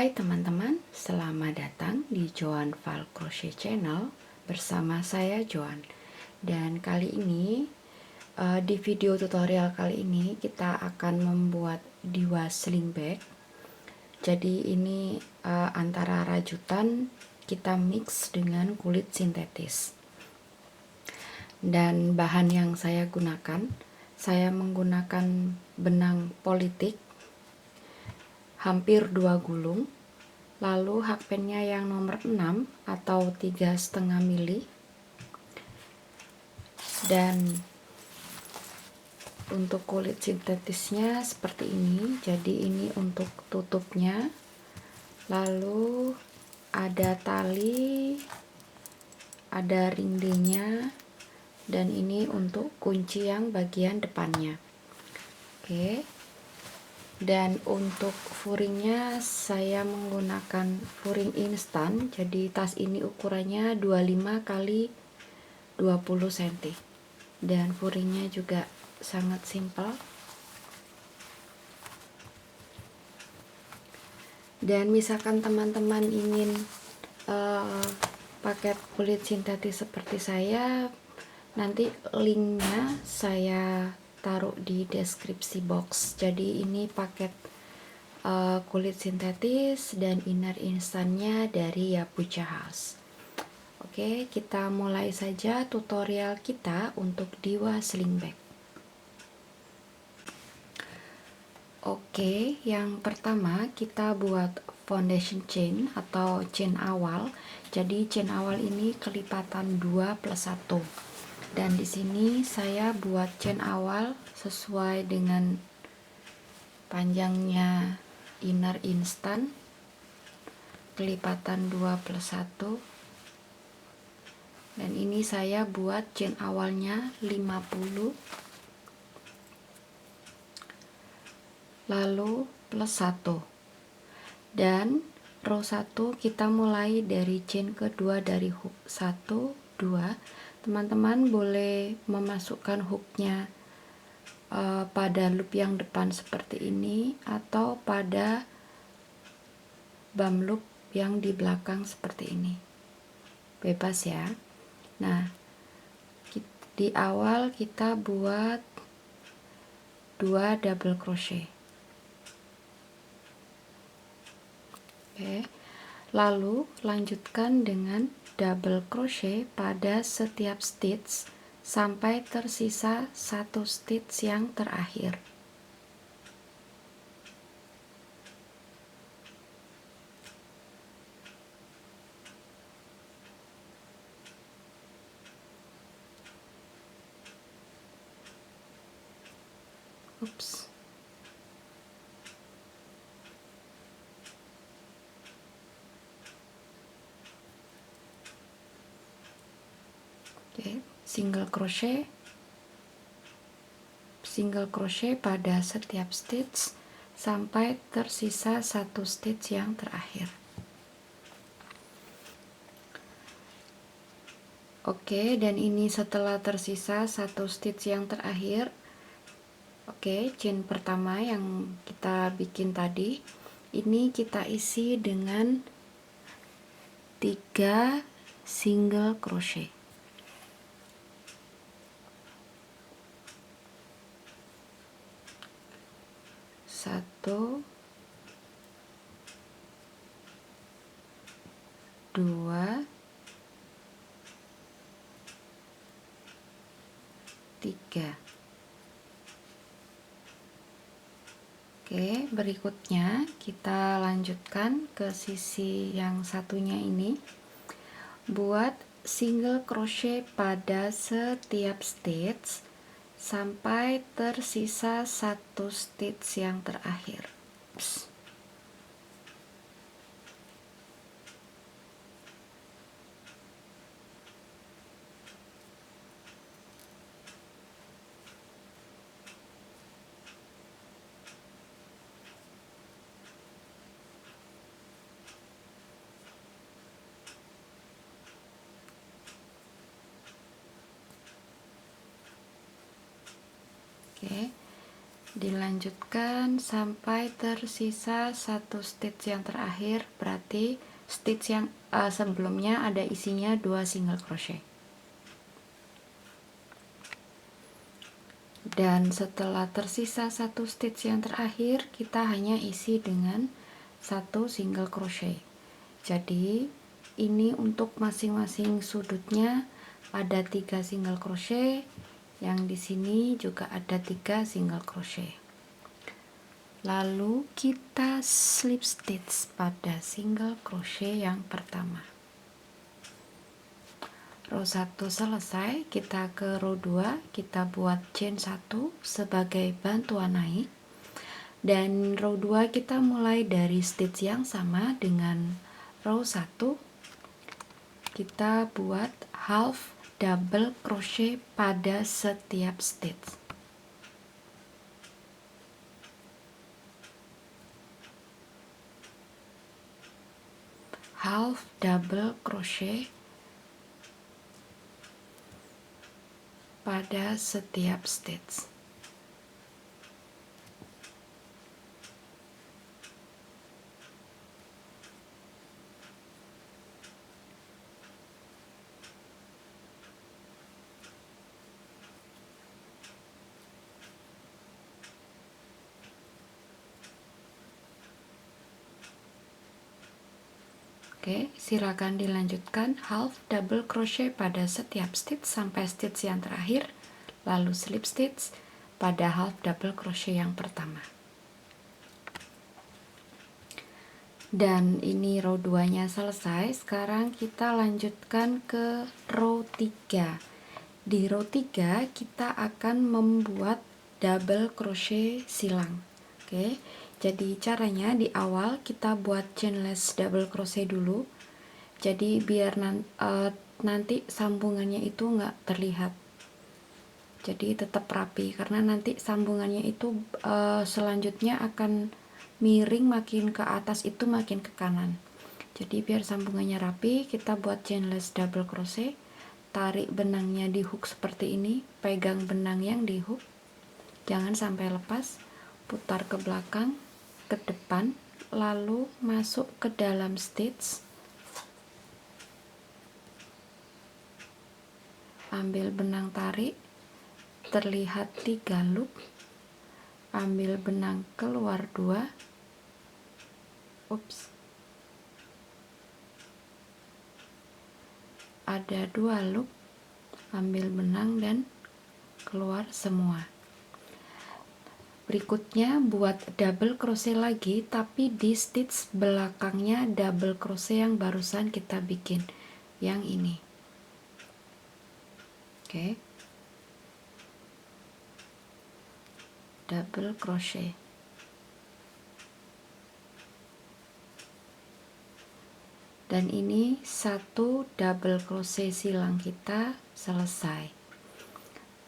Hai teman-teman, selamat datang di Joan Val Crochet Channel bersama saya Joan. Dan kali ini di video tutorial kali ini kita akan membuat Diwa sling bag. Jadi ini antara rajutan kita mix dengan kulit sintetis. Dan bahan yang saya gunakan, saya menggunakan benang politik hampir 2 gulung, lalu hakpennya yang nomor 6 atau 3,5 mili, dan untuk kulit sintetisnya seperti ini. Jadi ini untuk tutupnya, lalu ada tali, ada ringdenya, dan ini untuk kunci yang bagian depannya. Oke. Dan untuk furingnya saya menggunakan furing instan. Jadi tas ini ukurannya 25 kali 20 cm. Dan furingnya juga sangat simpel. Dan misalkan teman-teman ingin paket kulit sintetis seperti saya, nanti linknya saya taruh di deskripsi box. Jadi ini paket kulit sintetis dan inner instannya dari Yapucha House. Oke, kita mulai saja tutorial kita untuk Diwa sling bag. Oke, yang pertama kita buat foundation chain atau chain awal. Jadi chain awal ini kelipatan 2 plus 1. Dan di sini saya buat chain awal sesuai dengan panjangnya inner instan, kelipatan 2 plus 1. Dan ini saya buat chain awalnya 50, lalu plus 1. Dan row 1 kita mulai dari chain kedua dari hook 1, 2. Teman-teman boleh memasukkan hooknya pada loop yang depan seperti ini, atau pada bum loop yang di belakang seperti ini, bebas ya. Nah, di awal kita buat 2 double crochet. Oke, lalu lanjutkan dengan double crochet pada setiap stitch sampai tersisa 1 stitch yang terakhir. Ups. Oke, single crochet pada setiap stitch sampai tersisa 1 stitch yang terakhir. Oke, dan ini setelah tersisa 1 stitch yang terakhir. Oke, chain pertama yang kita bikin tadi, ini kita isi dengan 3 single crochet. 1, 2, 3. Oke, berikutnya kita lanjutkan ke sisi yang satunya ini. Buat single crochet pada setiap stitch sampai tersisa 1 stitch yang terakhir. Ups. Oke, dilanjutkan sampai tersisa satu stitch yang terakhir, berarti stitch yang sebelumnya ada isinya 2 single crochet. Dan setelah tersisa satu stitch yang terakhir, kita hanya isi dengan 1 single crochet. Jadi ini untuk masing-masing sudutnya ada 3 single crochet, yang di sini juga ada 3 single crochet. Lalu kita slip stitch pada single crochet yang pertama. Row 1 selesai, kita ke row 2, kita buat chain 1 sebagai bantuan naik. Dan row 2 kita mulai dari stitch yang sama dengan row 1. Kita buat half double crochet pada setiap stitch. Half double crochet pada setiap stitch. Oke, silakan dilanjutkan half double crochet pada setiap stitch sampai stitch yang terakhir, lalu slip stitch pada half double crochet yang pertama. Dan ini row 2-nya selesai. Sekarang kita lanjutkan ke row 3. Di row 3 kita akan membuat double crochet silang. Oke, jadi caranya di awal kita buat chainless double crochet dulu. Jadi biar nanti sambungannya itu nggak terlihat. Jadi tetap rapi karena nanti sambungannya itu selanjutnya akan miring, makin ke atas itu makin ke kanan. Jadi biar sambungannya rapi, kita buat chainless double crochet. Tarik benangnya di hook seperti ini, pegang benang yang di hook, jangan sampai lepas, putar ke belakang, ke depan, lalu masuk ke dalam stitch, ambil benang tarik, terlihat 3 loop, ambil benang keluar 2, ada 2 loop, ambil benang dan keluar semua. Berikutnya buat double crochet lagi, tapi di stitch belakangnya double crochet yang barusan kita bikin, yang ini. Oke, double crochet. Dan ini satu double crochet silang kita selesai.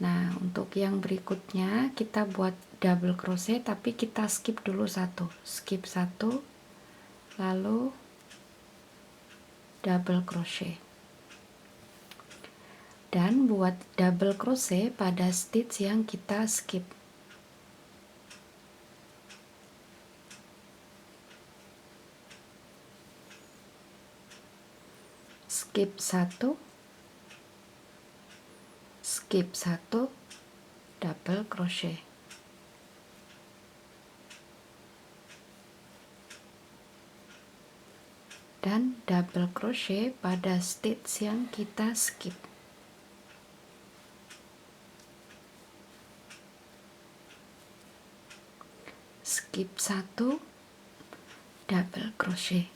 Nah, untuk yang berikutnya kita buat double crochet, tapi kita skip dulu satu, skip satu, lalu double crochet. Dan buat double crochet pada stitch yang kita skip. Skip 1, skip 1, double crochet. Dan double crochet pada stitch yang kita skip. Skip 1, double crochet.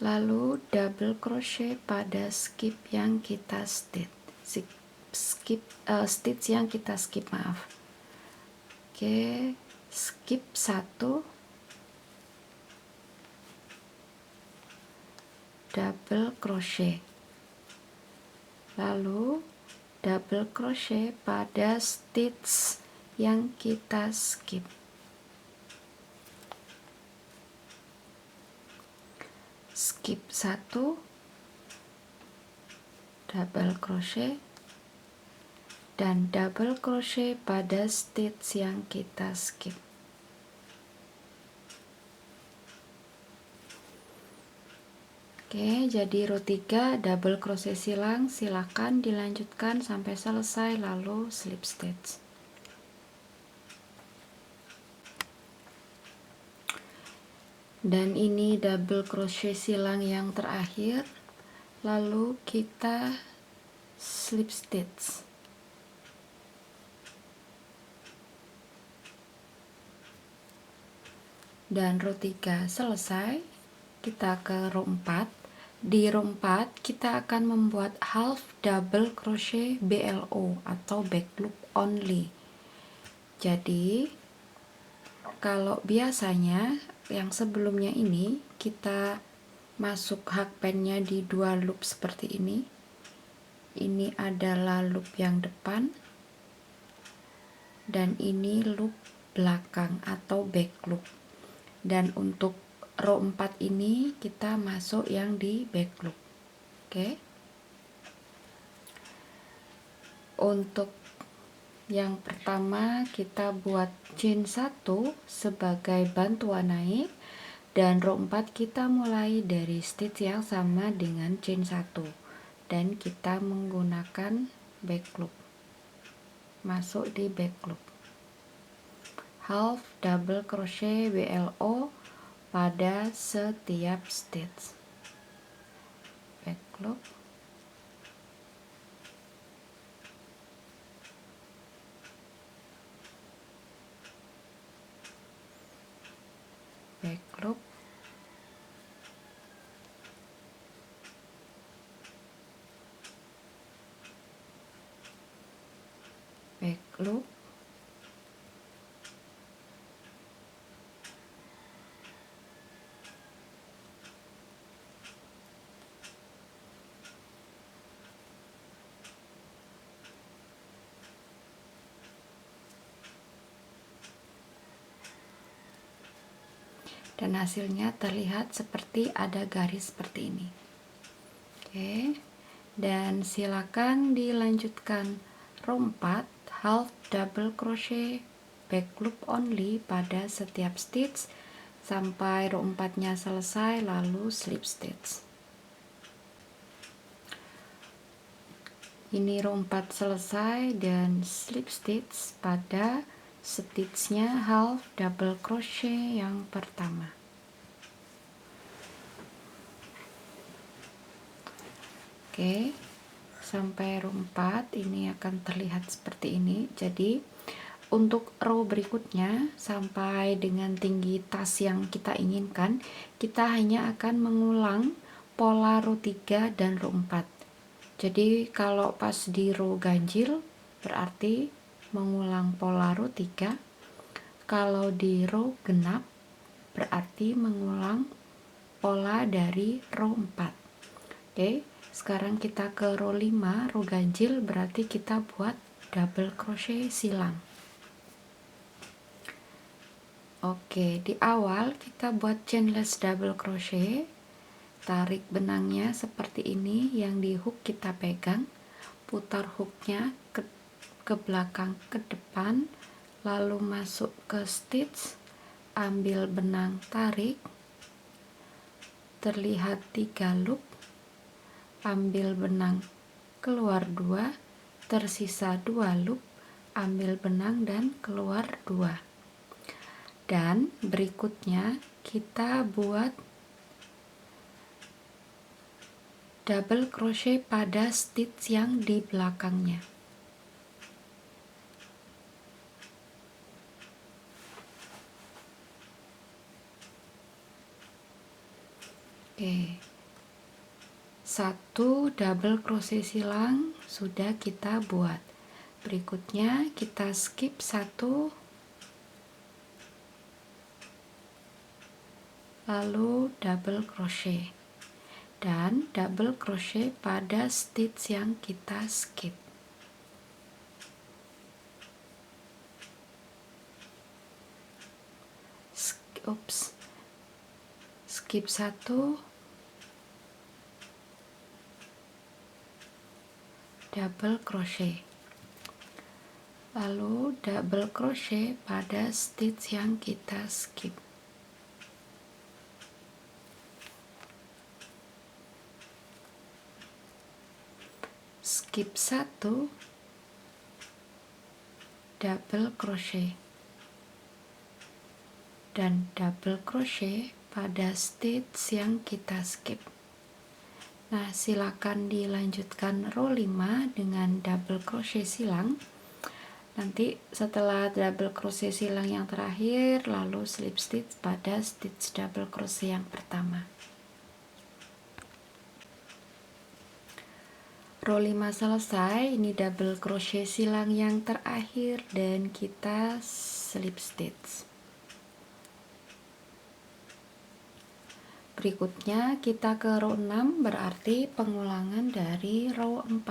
Lalu double crochet pada skip yang kita stitch yang kita skip, maaf. Oke, skip 1, double crochet, lalu double crochet pada stitch yang kita skip. Skip 1, double crochet, dan double crochet pada stitch yang kita skip. Oke, jadi row 3 double crochet silang, silakan dilanjutkan sampai selesai lalu slip stitch. Dan ini double crochet silang yang terakhir, lalu kita slip stitch. Dan row 3 selesai, kita ke row 4. Di row 4 kita akan membuat half double crochet BLO atau back loop only. Jadi kalau biasanya yang sebelumnya ini kita masuk hakpennya di 2 loop seperti ini. Ini adalah loop yang depan dan ini loop belakang atau back loop. Dan untuk row 4 ini kita masuk yang di back loop. Oke. Untuk yang pertama kita buat chain 1 sebagai bantuan naik, dan row 4 kita mulai dari stitch yang sama dengan chain 1 dan kita menggunakan back loop. Masuk di back loop. Half double crochet BLO pada setiap stitch. Back loop, back loop, back loop, dan hasilnya terlihat seperti ada garis seperti ini. Oke, dan silakan dilanjutkan row 4 half double crochet back loop only pada setiap stitch sampai row 4 nya selesai lalu slip stitch. Ini row 4 selesai dan slip stitch pada stitchnya half double crochet yang pertama. Oke, sampai row 4 ini akan terlihat seperti ini. Jadi untuk row berikutnya sampai dengan tinggi tas yang kita inginkan, kita hanya akan mengulang pola row 3 dan row 4. Jadi kalau pas di row ganjil berarti mengulang pola row 3, kalau di row genap berarti mengulang pola dari row 4. Oke, sekarang kita ke row 5, row ganjil berarti kita buat double crochet silang. Oke, di awal kita buat chainless double crochet, tarik benangnya seperti ini, yang di hook kita pegang, putar hooknya ke belakang ke depan, lalu masuk ke stitch, ambil benang, tarik, terlihat 3 loop, ambil benang, keluar 2, tersisa 2 loop, ambil benang dan keluar 2. Dan berikutnya kita buat double crochet pada stitch yang di belakangnya. Oke, 1 double crochet silang sudah kita buat. Berikutnya kita skip 1, lalu double crochet dan double crochet pada stitch yang kita skip. Skip 1, double crochet. lalu double crochet pada stitch yang kita skip. Skip 1, double crochet dan double crochet pada stitch yang kita skip. Nah, silakan dilanjutkan row 5 dengan double crochet silang. Nanti setelah double crochet silang yang terakhir, lalu slip stitch pada stitch double crochet yang pertama. Row 5 selesai, ini double crochet silang yang terakhir dan kita slip stitch. Berikutnya kita ke row 6, berarti pengulangan dari row 4.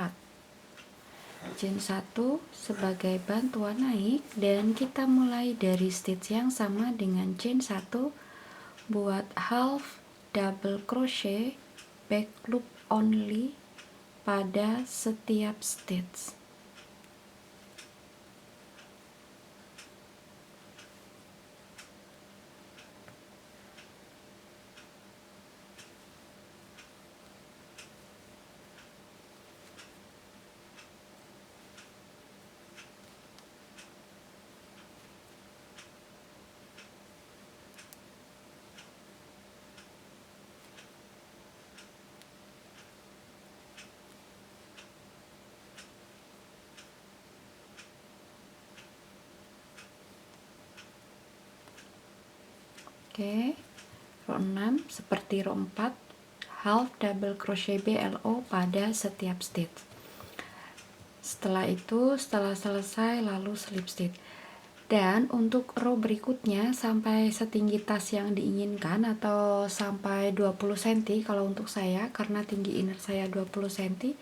Chain 1 sebagai bantuan naik dan kita mulai dari stitch yang sama dengan chain 1, buat half double crochet back loop only pada setiap stitch. Oke, row 6 seperti row 4, half double crochet BLO pada setiap stitch. Setelah itu, setelah selesai lalu slip stitch. Dan untuk row berikutnya sampai setinggi tas yang diinginkan atau sampai 20 cm kalau untuk saya, karena tinggi inner saya 20 cm,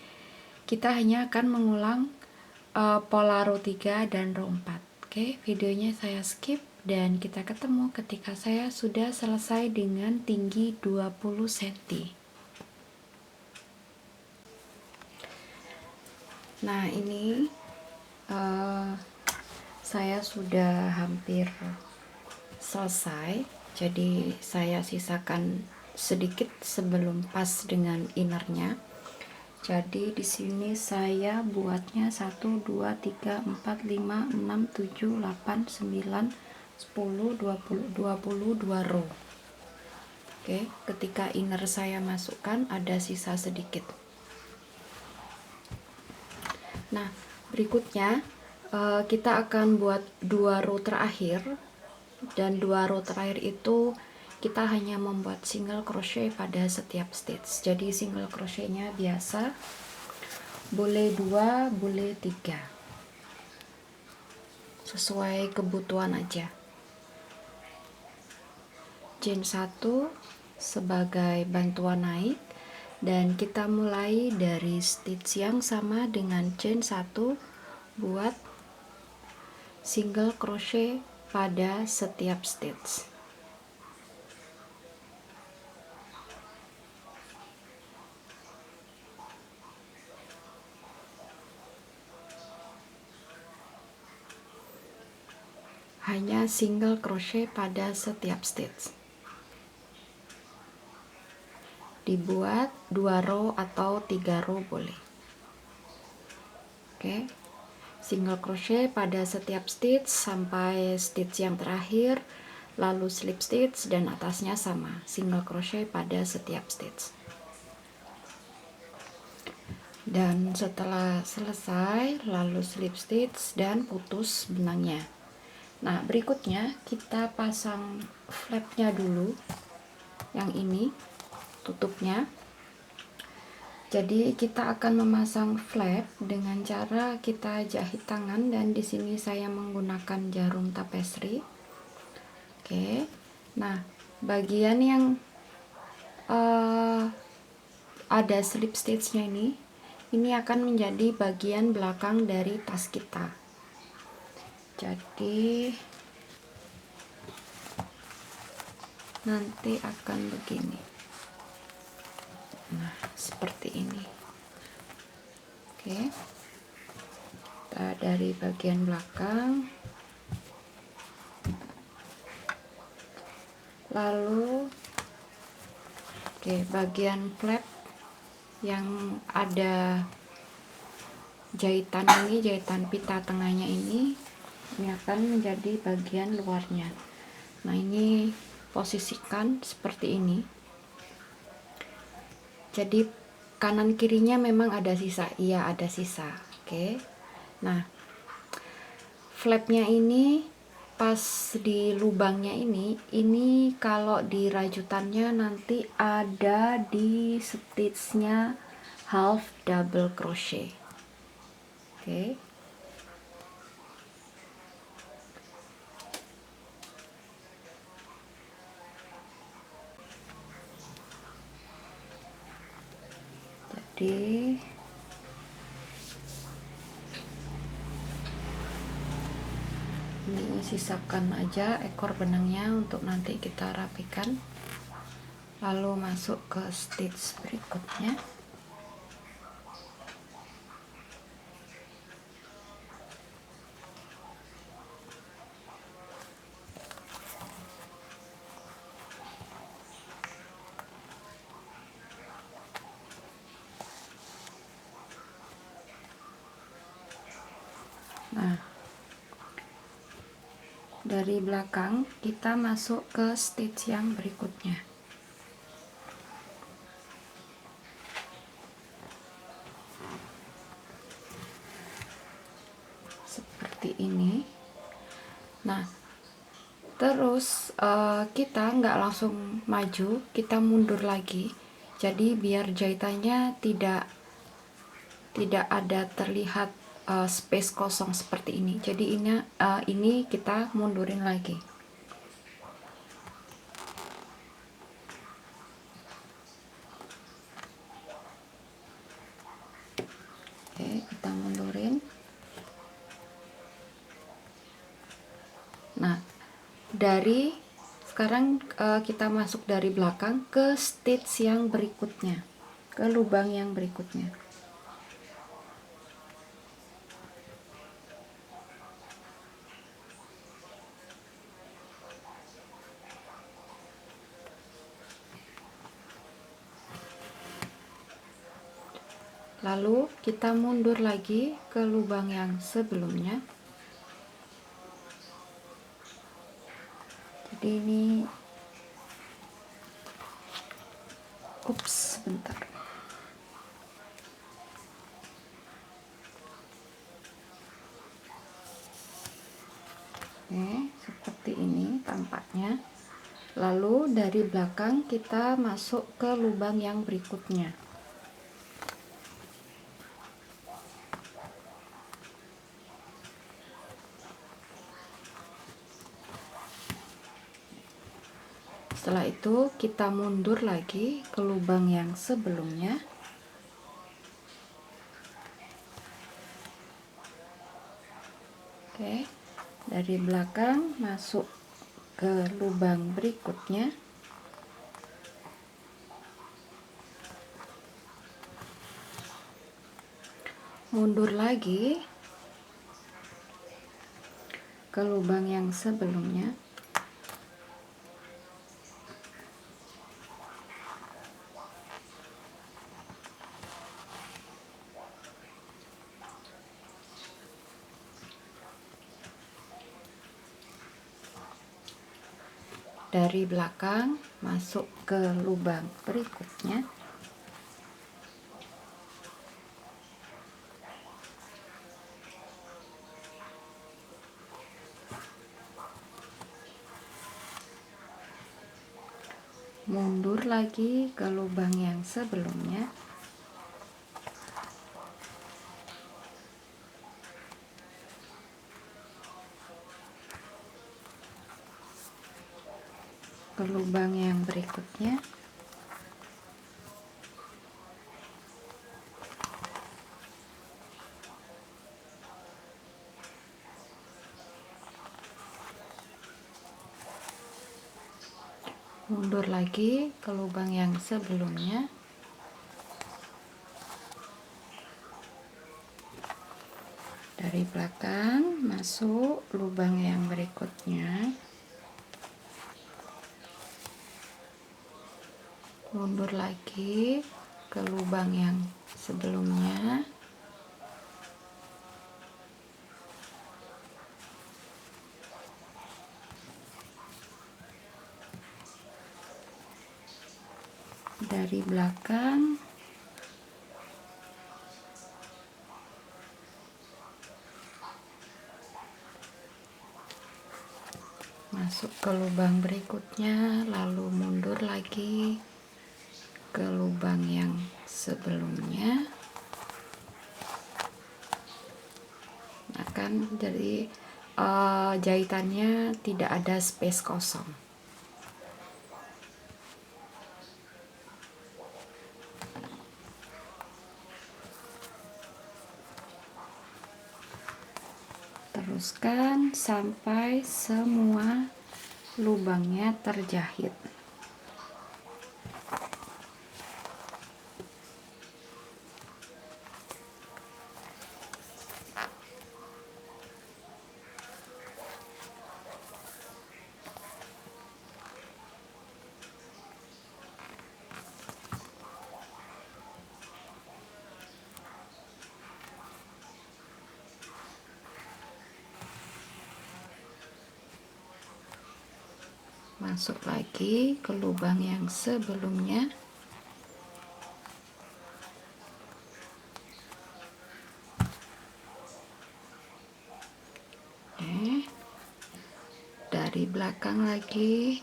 kita hanya akan mengulang pola row 3 dan row 4. Oke, videonya saya skip dan kita ketemu ketika saya sudah selesai dengan tinggi 20 cm. Nah, ini saya sudah hampir selesai, jadi saya sisakan sedikit sebelum pas dengan innernya. Jadi di sini saya buatnya 1 2 3 4 5 6 7 8 9 10 20 22 row. Oke, ketika inner saya masukkan ada sisa sedikit. Nah, berikutnya kita akan buat 2 row terakhir, dan 2 row terakhir itu kita hanya membuat single crochet pada setiap stitch. Jadi single crochetnya biasa, boleh 2, boleh 3, sesuai kebutuhan aja. Chain 1 sebagai bantuan naik dan kita mulai dari stitch yang sama dengan chain 1 buat single crochet pada setiap stitch. Hanya single crochet pada setiap stitch. Dibuat 2 row atau 3 row boleh. Oke, single crochet pada setiap stitch sampai stitch yang terakhir, lalu slip stitch dan atasnya sama, single crochet pada setiap stitch. Dan setelah selesai lalu slip stitch dan putus benangnya. Nah, berikutnya kita pasang flapnya dulu, yang ini tutupnya. Jadi kita akan memasang flap dengan cara kita jahit tangan, dan di sini saya menggunakan jarum tapestry. Oke, nah bagian yang ada slip stitchnya ini akan menjadi bagian belakang dari tas kita. Jadi nanti akan begini. Nah, seperti ini. Oke. kita dari bagian belakang, lalu bagian flap yang ada jahitan ini, jahitan pita tengahnya ini akan menjadi bagian luarnya. Nah, ini posisikan seperti ini. Jadi kanan kirinya memang ada sisa, iya ada sisa. Oke. Nah, flapnya ini pas di lubangnya ini kalau di rajutannya nanti ada di stitchnya half double crochet. Oke. Jadi ini sisakan aja ekor benangnya untuk nanti kita rapikan, lalu masuk ke stitch berikutnya. Nah, dari belakang kita masuk ke stitch yang berikutnya. Seperti ini. Nah, terus kita nggak langsung maju, kita mundur lagi. Jadi biar jahitannya tidak ada terlihat space kosong seperti ini. Jadi ini kita mundurin lagi. Oke, kita mundurin. Nah, dari sekarang kita masuk dari belakang ke stitch yang berikutnya, ke lubang yang berikutnya. Lalu kita mundur lagi ke lubang yang sebelumnya. Jadi ini, bentar. Oke, seperti ini tampaknya. Lalu dari belakang kita masuk ke lubang yang berikutnya. Setelah itu kita mundur lagi ke lubang yang sebelumnya. Oke, dari belakang masuk ke lubang berikutnya. Mundur lagi ke lubang yang sebelumnya. Dari belakang masuk ke lubang berikutnya. Mundur lagi ke lubang yang sebelumnya. Ke lubang yang berikutnya. Mundur lagi ke lubang yang sebelumnya. Dari belakang masuk lubang yang berikutnya, mundur lagi ke lubang yang sebelumnya, dari belakang masuk ke lubang berikutnya, lalu mundur lagi ke lubang yang sebelumnya. Akan jadi jahitannya tidak ada space kosong. Teruskan sampai semua lubangnya terjahit. Masuk lagi ke lubang yang sebelumnya. Dari belakang lagi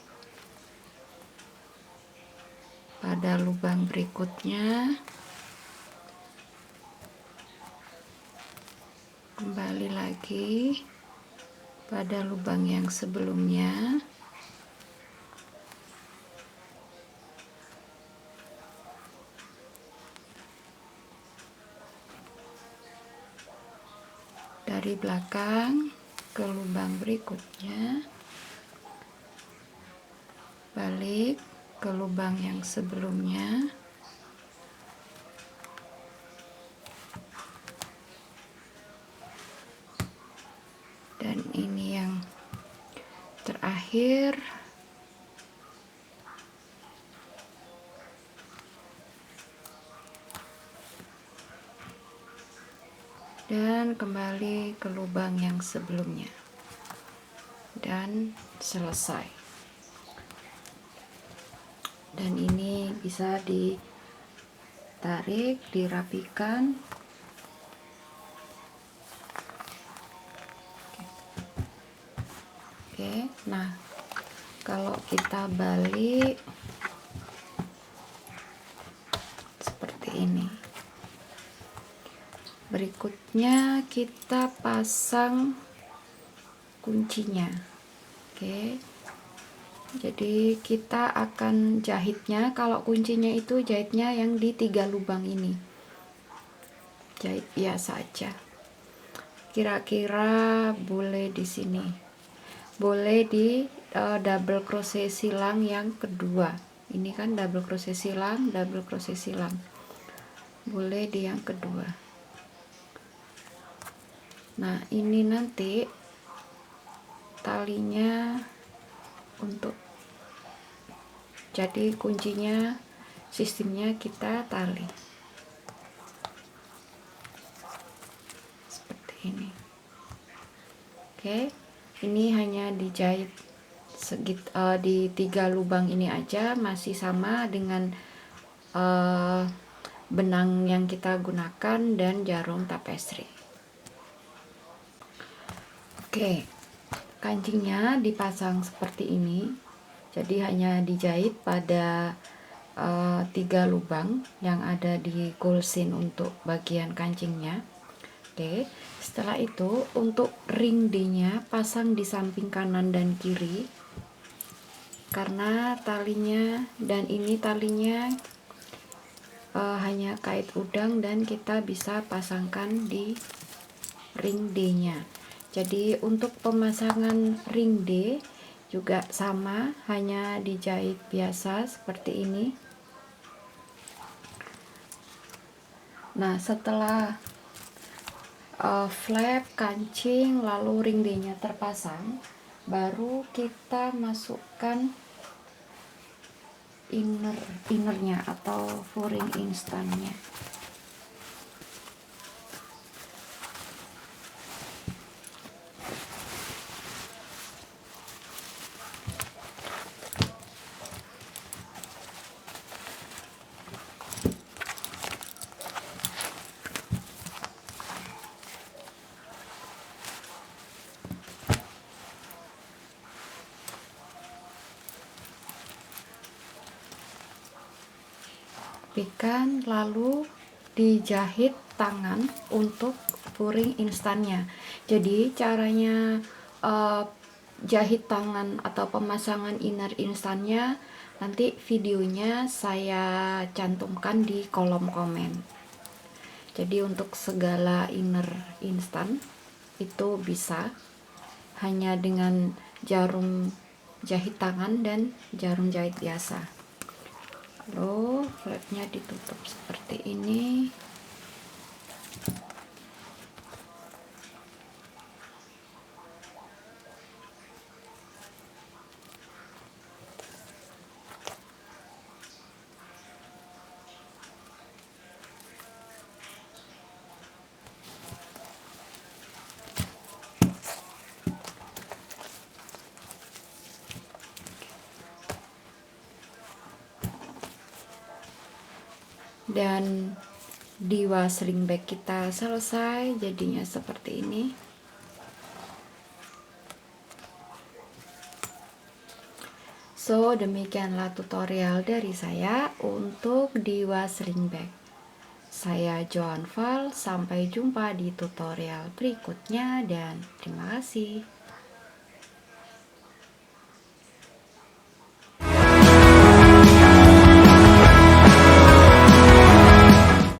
pada lubang berikutnya, kembali lagi pada lubang yang sebelumnya, dari belakang ke lubang berikutnya, balik ke lubang yang sebelumnya, dan ini yang terakhir. Dan kembali ke lubang yang sebelumnya, dan selesai. Dan ini bisa ditarik, dirapikan. Oke, nah kalau kita balik seperti ini. Berikutnya kita pasang kuncinya. Oke, jadi kita akan jahitnya, kalau kuncinya itu jahitnya yang di 3 lubang ini, jahit biasa aja. Kira-kira boleh di sini, boleh di double crochet silang yang kedua. Ini kan double crochet silang, double crochet silang, boleh di yang kedua. Nah, ini nanti talinya untuk, jadi kuncinya, sistemnya kita tali seperti ini. Oke, ini hanya dijahit di 3 lubang ini aja, masih sama dengan benang yang kita gunakan dan jarum tapestri. Oke, kancingnya dipasang seperti ini, jadi hanya dijahit pada 3 lubang yang ada di gulsin untuk bagian kancingnya. Oke, setelah itu untuk ring D-nya pasang di samping kanan dan kiri, karena talinya dan ini talinya hanya kait udang dan kita bisa pasangkan di ring D-nya. Jadi untuk pemasangan ring D juga sama, hanya dijahit biasa seperti ini. Nah, setelah flap, kancing, lalu ring D-nya terpasang, baru kita masukkan innernya atau furing instannya. Rapikan, lalu dijahit tangan untuk furing instannya. Jadi caranya jahit tangan atau pemasangan inner instannya nanti videonya saya cantumkan di kolom komen. Jadi untuk segala inner instan itu bisa hanya dengan jarum jahit tangan dan jarum jahit biasa. Lalu flapnya ditutup seperti ini. Dan diwa sling bag kita selesai, jadinya seperti ini. So, demikianlah tutorial dari saya untuk diwa sling bag. Saya Joan Val, sampai jumpa di tutorial berikutnya dan terima kasih.